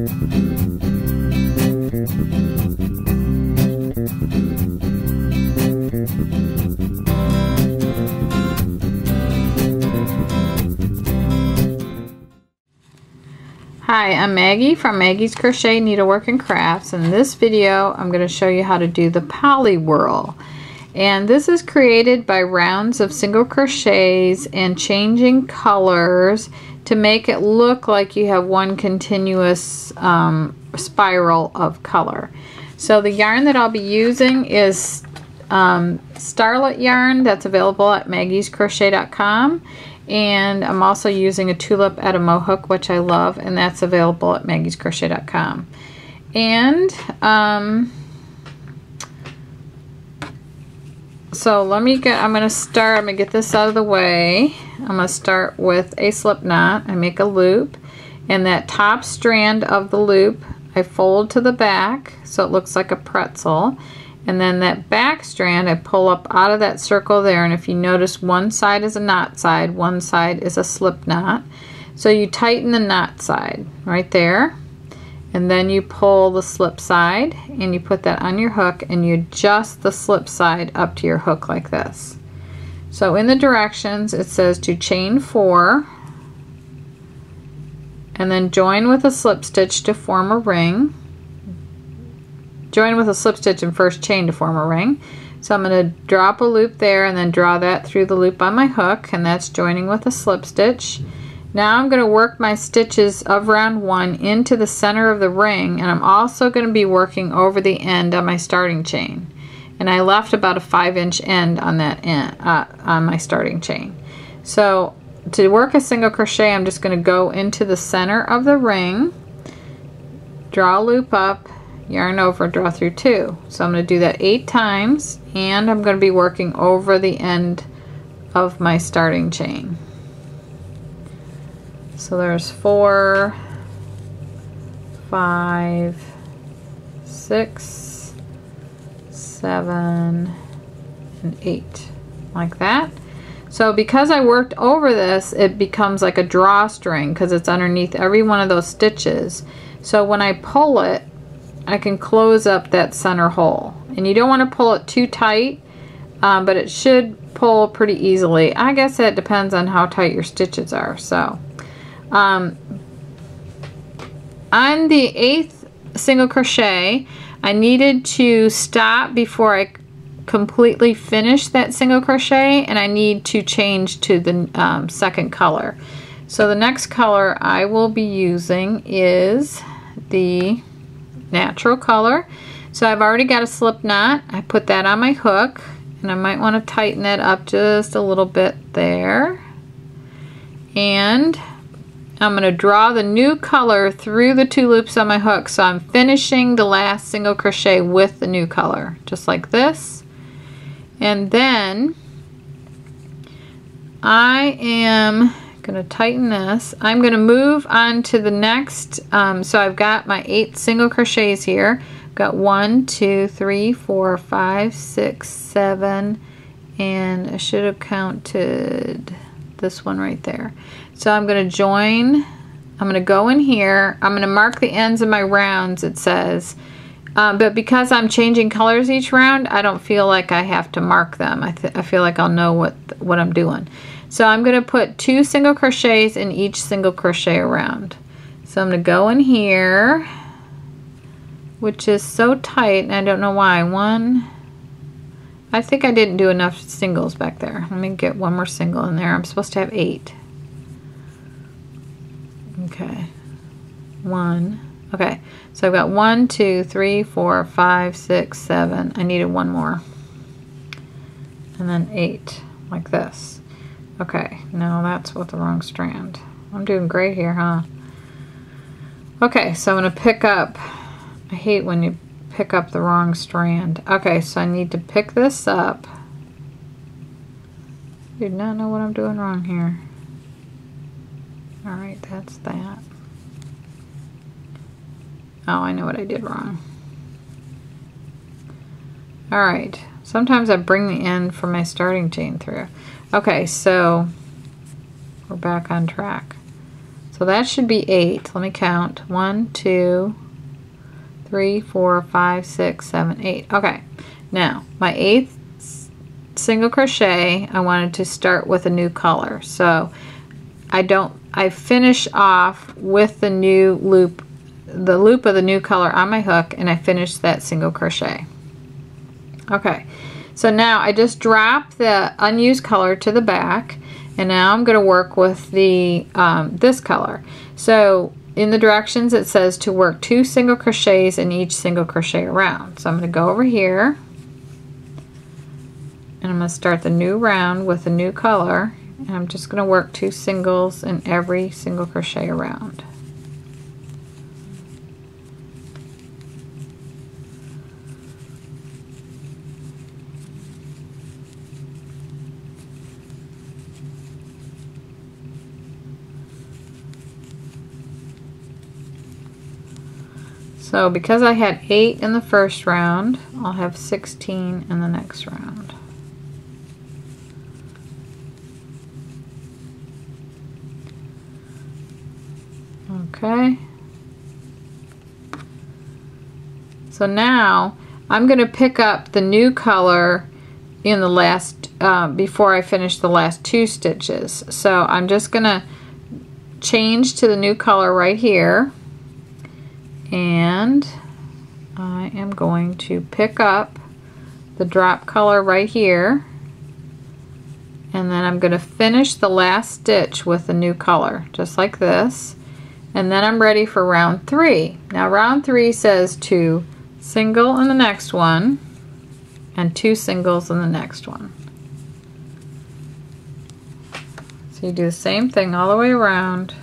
Hi, I'm Maggie from Maggie's Crochet Needlework and Crafts. In this video I'm going to show you how to do the poly whirl, and this is created by rounds of single crochets and changing colors to make it look like you have one continuous spiral of color. So the yarn that I'll be using is Starlet yarn that's available at maggiescrochet.com. And I'm also using a tulip at a mohawk, which I love, and that's available at maggiescrochet.com. And so I'm gonna get this out of the way. I'm gonna start with a slip knot. I make a loop, and that top strand of the loop I fold to the back so it looks like a pretzel. And then that back strand I pull up out of that circle there, and if you notice, one side is a knot side, one side is a slip knot. So you tighten the knot side right there, and then you pull the slip side and you put that on your hook and you adjust the slip side up to your hook like this. So in the directions it says to chain 4 and then join with a slip stitch to form a ring. Join with a slip stitch and first chain to form a ring. So I'm going to drop a loop there and then draw that through the loop on my hook, and that's joining with a slip stitch. Now I'm going to work my stitches of round 1 into the center of the ring, and I'm also going to be working over the end on my starting chain. And I left about a 5-inch end on that end on my starting chain. So to work a single crochet, I'm just going to go into the center of the ring, draw a loop up, yarn over, draw through 2. So I'm going to do that 8 times, and I'm going to be working over the end of my starting chain. So there's 4, 5, 6, 7, and 8, like that. So because I worked over this, it becomes like a drawstring because it's underneath every one of those stitches. So when I pull it, I can close up that center hole, and you don't want to pull it too tight, but it should pull pretty easily. I guess that depends on how tight your stitches are. So on the 8th single crochet, I needed to stop before I completely finish that single crochet, and I need to change to the second color. So the next color I will be using is the natural color. So I've already got a slip knot. I put that on my hook, and I might want to tighten that up just a little bit there. And I'm going to draw the new color through the 2 loops on my hook, so I'm finishing the last single crochet with the new color, just like this. And then I am going to tighten this. I'm going to move on to the next. So I've got my 8 single crochets here. I've got 1, 2, 3, 4, 5, 6, 7, and I should have counted this one right there. So I'm going to join. I'm going to go in here. I'm going to mark the ends of my rounds, it says. But because I'm changing colors each round, I don't feel like I have to mark them. I feel like I'll know what I'm doing. So I'm going to put 2 single crochets in each single crochet around. So I'm going to go in here, which is so tight, and I don't know why. 1, I think I didn't do enough singles back there. Let me get one more single in there. I'm supposed to have 8. Okay. 1. Okay. So I've got 1, 2, 3, 4, 5, 6, 7. I needed one more. And then 8, like this. Okay, no, that's with the wrong strand. I'm doing great here, huh? Okay, so I'm going to pick up, I hate when you pick up the wrong strand. Okay, so I need to pick this up. I do not know what I'm doing wrong here. Alright, that's that. Oh, I know what I did wrong. Alright, sometimes I bring the end from my starting chain through. Okay, so we're back on track. So that should be 8. Let me count. 1, 2, 3, 4, 5, 6, 7, 8. Okay. Now, my 8th single crochet, I wanted to start with a new color. So I finish off with the new loop, the loop of the new color on my hook, and I finish that single crochet. Okay. So now I just drop the unused color to the back, and now I'm going to work with the this color. So in the directions it says to work 2 single crochets in each single crochet around. So I'm going to go over here, and I'm going to start the new round with a new color, and I'm just going to work 2 singles in every single crochet around. So because I had 8 in the first round, I'll have 16 in the next round. Okay. So now I'm going to pick up the new color in the last, before I finish the last 2 stitches. So I'm just going to change to the new color right here. And I am going to pick up the drop color right here, and then I'm going to finish the last stitch with the new color, just like this, and then I'm ready for round 3. Now round 3 says 2 single in the next one and 2 singles in the next one. So you do the same thing all the way around,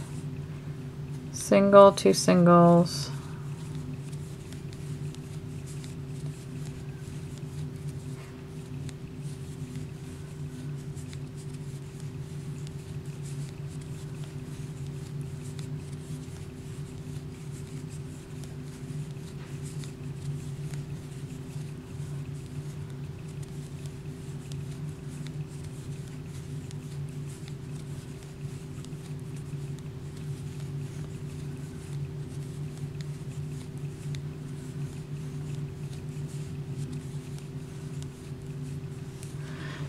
single, 2 singles,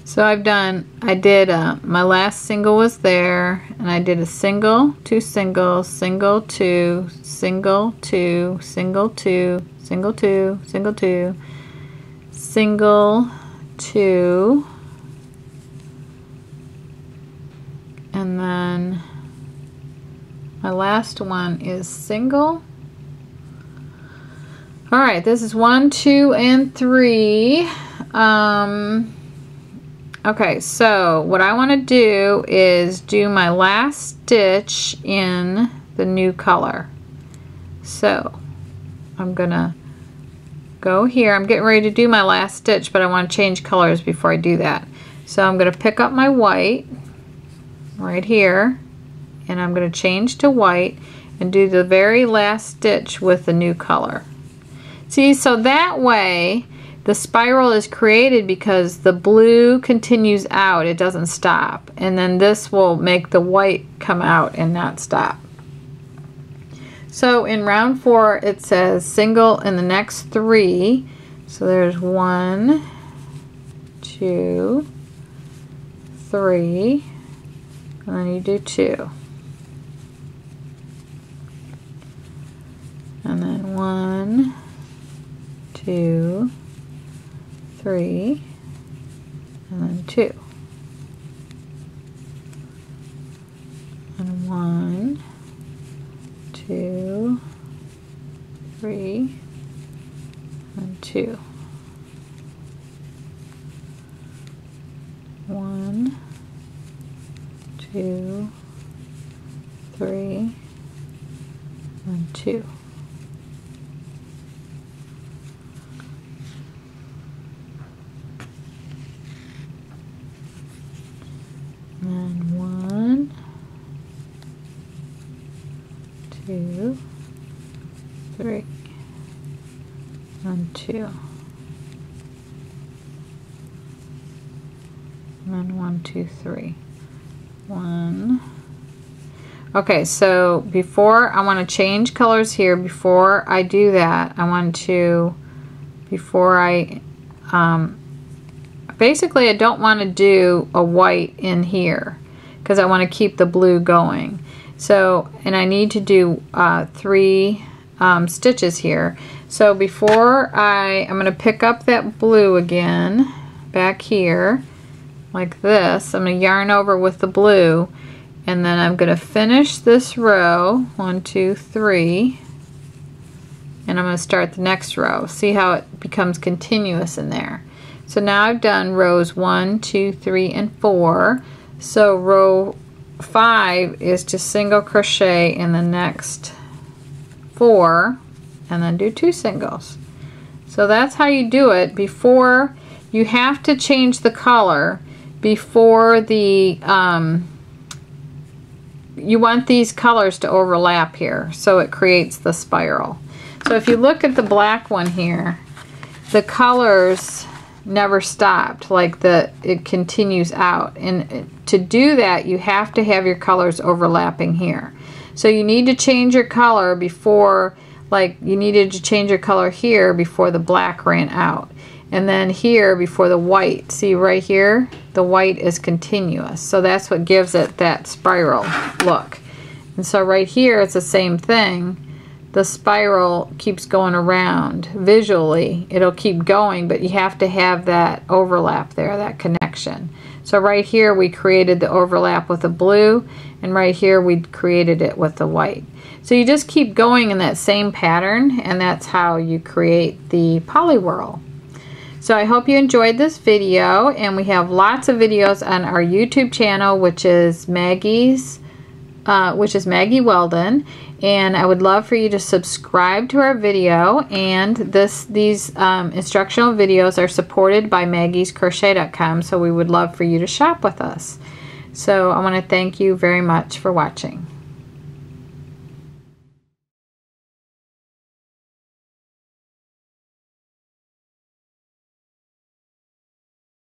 so I did my last single was there, and I did a single, 2 singles, single, 2, single, 2, single, 2, single, 2, single, 2, single, 2, and then my last one is single. Alright, this is 1, 2, and 3. Okay, so what I want to do is do my last stitch in the new color. So I'm gonna go here. I'm getting ready to do my last stitch, but I want to change colors before I do that. So I'm gonna pick up my white right here, and I'm gonna change to white and do the very last stitch with the new color. See, so that way the spiral is created because the blue continues out, it doesn't stop, and then this will make the white come out and not stop. So in round 4 it says single in the next 3, so there's 1, 2, 3, and then you do 2, and then 1, 2, 3, and then 2, and 1, 2, 3, and 2, 1, 2, 3, and 2. And 1, 2, 3, and 2, and then 1, 2, 3, 1. Okay, so before I want to change colors here, before I do that, I want to, before I, basically I don't want to do a white in here because I want to keep the blue going. So, and I need to do 3 stitches here. So before I'm going to pick up that blue again back here like this. I'm going to yarn over with the blue, and then I'm going to finish this row 1, 2, 3, and I'm going to start the next row. See how it becomes continuous in there. So now I've done rows 1, 2, 3, and 4. So row 5 is just single crochet in the next 4 and then do 2 singles. So that's how you do it. Before, you have to change the color before the you want these colors to overlap here so it creates the spiral. So if you look at the black one here, the colors never stopped, like it continues out, and to do that you have to have your colors overlapping here. So you need to change your color before, like you needed to change your color here before the black ran out, and then here before the white. See right here, the white is continuous, so that's what gives it that spiral look. And so right here it's the same thing. The spiral keeps going around. Visually it'll keep going, but you have to have that overlap there, that connection. So right here we created the overlap with the blue, and right here we created it with the white. So you just keep going in that same pattern, and that's how you create the poly whirl. So I hope you enjoyed this video, and we have lots of videos on our YouTube channel, which is Maggie Weldon, and I would love for you to subscribe to our video. And these instructional videos are supported by maggiescrochet.com, so we would love for you to shop with us. So I want to thank you very much for watching.